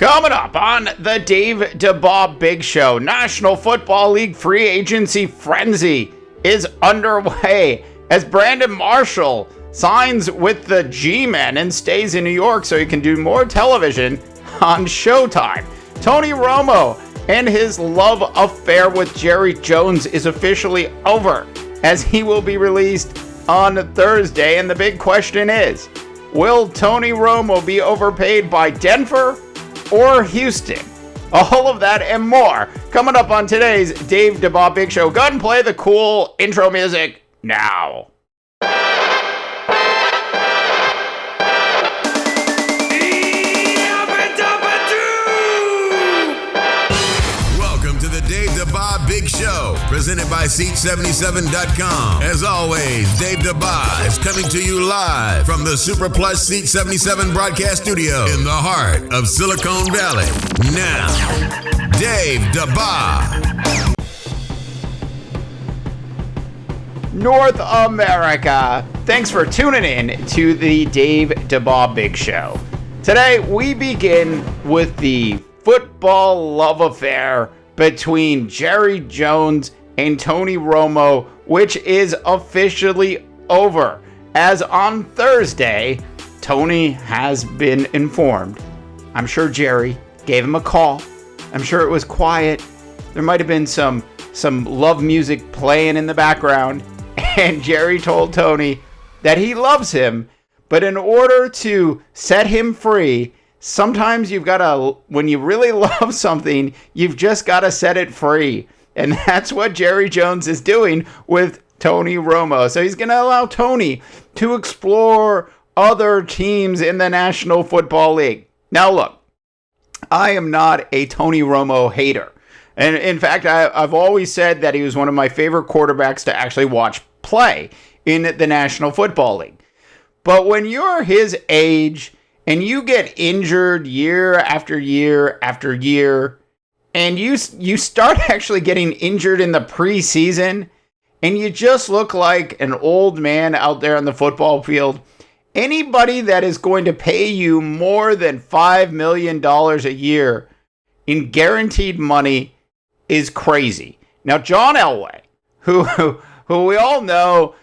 Coming up on the Dave Dabbah Big Show, National Football League free agency frenzy is underway as Brandon Marshall signs with the G-Men and stays in New York so he can do more television on Showtime. Tony Romo and his love affair with Jerry Jones is officially over as he will be released on Thursday. And the big question is, will Tony Romo be overpaid by Denver or Houston? All of that and more coming up on today's Dave Dabbah Big Show. Go ahead and play the cool intro music now. Welcome to the Dave Dabbah Big Show, presented by Seat77.com. As always, Dave Dabbah is coming to you live from the Super Plus Seat 77 broadcast studio in the heart of Silicon Valley. Now, Dave Dabbah. North America, thanks for tuning in to the Dave Dabbah Big Show. Today, we begin with the football love affair between Jerry Jones and Tony Romo, which is officially over. As on Thursday, Tony has been informed. I'm sure Jerry gave him a call. I'm sure it was quiet. There might have been some love music playing in the background. And Jerry told Tony that he loves him, but in order to set him free, sometimes you've got to, when you really love something, you've just got to set it free. And that's what Jerry Jones is doing with Tony Romo. So he's going to allow Tony to explore other teams in the National Football League. Now, look, I am not a Tony Romo hater. And in fact, I've always said that he was one of my favorite quarterbacks to actually watch play in the National Football League. But when you're his age and you get injured year after year after year, and you start actually getting injured in the preseason, and you just look like an old man out there on the football field, anybody that is going to pay you more than $5 million a year in guaranteed money is crazy. Now, John Elway, who we all know,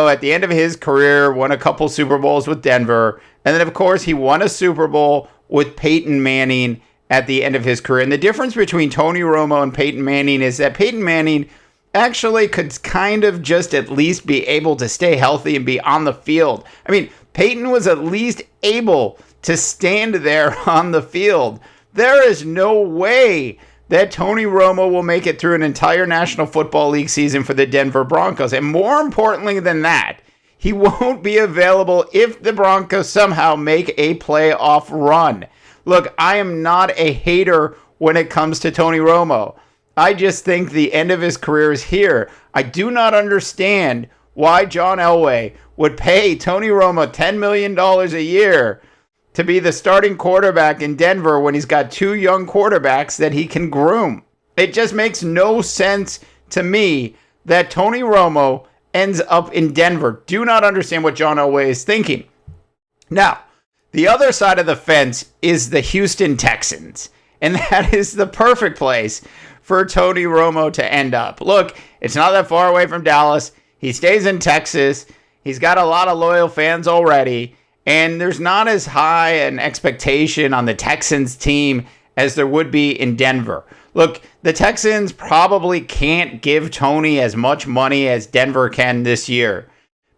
at the end of his career, won a couple Super Bowls with Denver. And then, of course, he won a Super Bowl with Peyton Manning at the end of his career. And the difference between Tony Romo and Peyton Manning is that Peyton Manning actually could kind of just at least be able to stay healthy and be on the field. I mean, Peyton was at least able to stand there on the field. There is no way that Tony Romo will make it through an entire National Football League season for the Denver Broncos. And more importantly than that, he won't be available if the Broncos somehow make a playoff run. Look, I am not a hater when it comes to Tony Romo. I just think the end of his career is here. I do not understand why John Elway would pay Tony Romo $10 million a year to be the starting quarterback in Denver when he's got two young quarterbacks that he can groom. It just makes no sense to me that Tony Romo ends up in Denver. Do not understand what John Elway is thinking. Now, the other side of the fence is the Houston Texans, and that is the perfect place for Tony Romo to end up. Look, it's not that far away from Dallas. He stays in Texas. He's got a lot of loyal fans already. And there's not as high an expectation on the Texans team as there would be in Denver. Look, the Texans probably can't give Tony as much money as Denver can this year.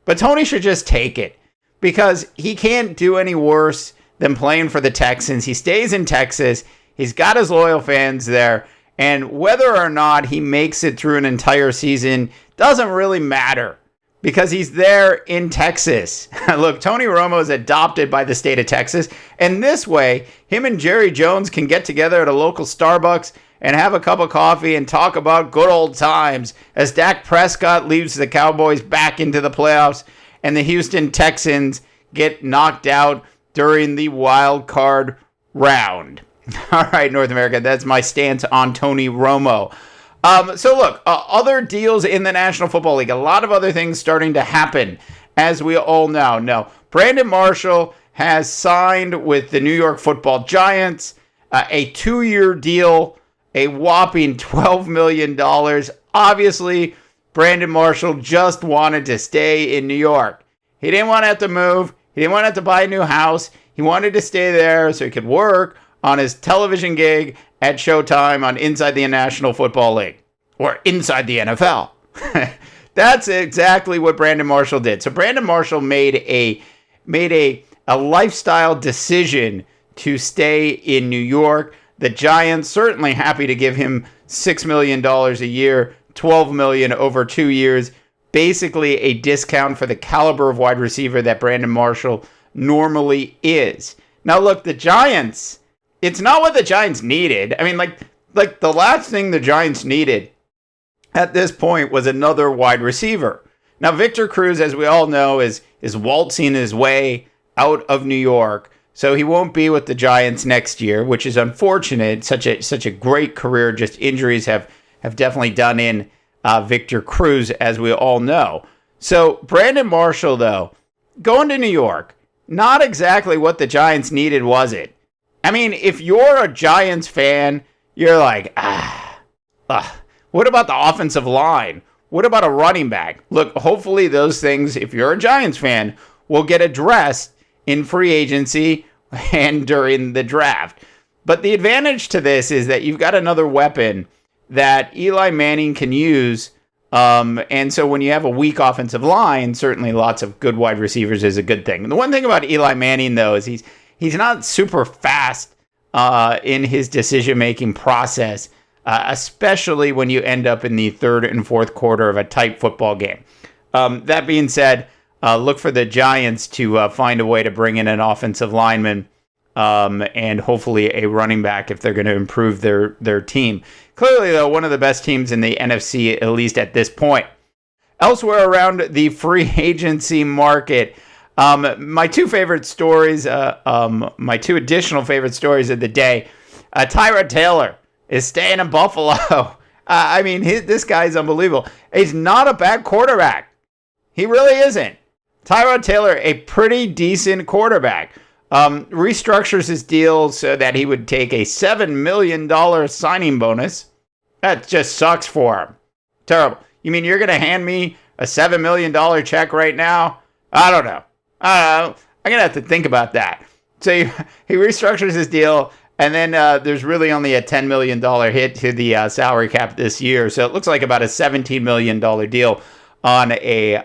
But Tony should just take it because he can't do any worse than playing for the Texans. He stays in Texas. He's got his loyal fans there. And whether or not he makes it through an entire season doesn't really matter, because he's there in Texas. Look, Tony Romo is adopted by the state of Texas, and this way, him and Jerry Jones can get together at a local Starbucks and have a cup of coffee and talk about good old times as Dak Prescott leads the Cowboys back into the playoffs and the Houston Texans get knocked out during the wild card round. All right, North America, that's my stance on Tony Romo. So look, other deals in the National Football League, a lot of other things starting to happen, as we all know. Brandon Marshall has signed with the New York Football Giants. a 2-year deal, a whopping $12 million. Obviously, Brandon Marshall just wanted to stay in New York. He didn't want to have to move. He didn't want to have to buy a new house. He wanted to stay there so he could work on his television gig at Showtime on Inside the National Football League, or Inside the NFL. That's exactly what Brandon Marshall did. So Brandon Marshall made a lifestyle decision to stay in New York. The Giants certainly happy to give him $6 million a year, $12 million over 2 years. Basically a discount for the caliber of wide receiver that Brandon Marshall normally is. Now look, the Giants, it's not what the Giants needed. I mean, like the last thing the Giants needed at this point was another wide receiver. Now Victor Cruz, as we all know, is waltzing his way out of New York. So he won't be with the Giants next year, which is unfortunate. Such a great career. Just injuries have definitely done in Victor Cruz, as we all know. So Brandon Marshall, though, going to New York, not exactly what the Giants needed, was it? I mean, if you're a Giants fan, you're like, what about the offensive line? What about a running back? Look, hopefully those things, if you're a Giants fan, will get addressed in free agency and during the draft. But the advantage to this is that you've got another weapon that Eli Manning can use. And so when you have a weak offensive line, certainly lots of good wide receivers is a good thing. And the one thing about Eli Manning, though, is he's not super fast in his decision-making process, especially when you end up in the third and fourth quarter of a tight football game. That being said, look for the Giants to find a way to bring in an offensive lineman and hopefully a running back if they're going to improve their team. Clearly, though, one of the best teams in the NFC, at least at this point. Elsewhere around the free agency market, my two favorite stories, my two additional favorite stories of the day, Tyrod Taylor is staying in Buffalo. I mean, this guy's unbelievable. He's not a bad quarterback. He really isn't. Tyrod Taylor, a pretty decent quarterback, restructures his deal so that he would take a $7 million signing bonus. That just sucks for him. Terrible. You mean you're going to hand me a $7 million check right now? I don't know. I'm going to have to think about that. So he restructures his deal, and then there's really only a $10 million hit to the salary cap this year. So it looks like about a $17 million deal on a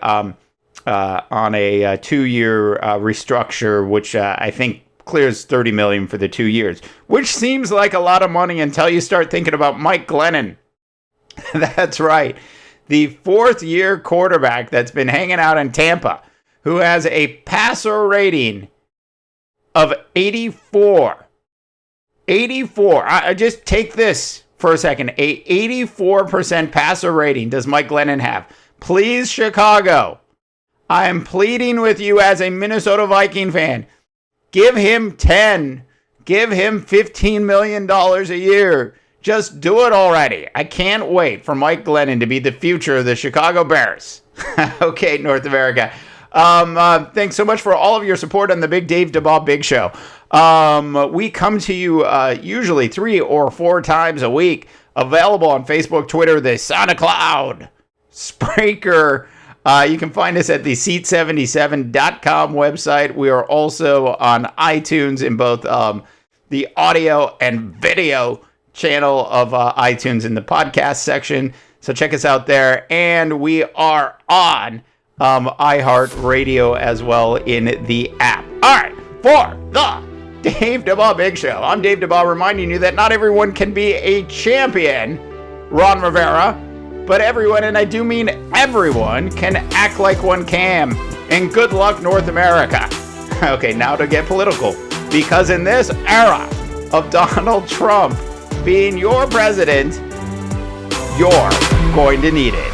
2-year restructure, which I think clears $30 million for the 2 years, which seems like a lot of money until you start thinking about Mike Glennon. That's right. The fourth-year quarterback that's been hanging out in Tampa, who has a passer rating of 84. 84. I just take this for a second. A 84% passer rating does Mike Glennon have. Please, Chicago, I am pleading with you as a Minnesota Viking fan. Give him 10. Give him $15 million a year. Just do it already. I can't wait for Mike Glennon to be the future of the Chicago Bears. Okay, North America. Thanks so much for all of your support on the Big Dave Dabbah Big Show. We come to you usually 3 or 4 times a week. Available on Facebook, Twitter, the SoundCloud, Spreaker. You can find us at the Seat77.com website. We are also on iTunes in both the audio and video channel of iTunes in the podcast section. So check us out there. And we are on iHeartRadio as well in the app. All right, for the Dave Dabbah Big Show, I'm Dave Dabbah, reminding you that not everyone can be a champion, Ron Rivera, but everyone, and I do mean everyone, can act like one can. And good luck, North America. Okay, now to get political, because in this era of Donald Trump being your president, you're going to need it.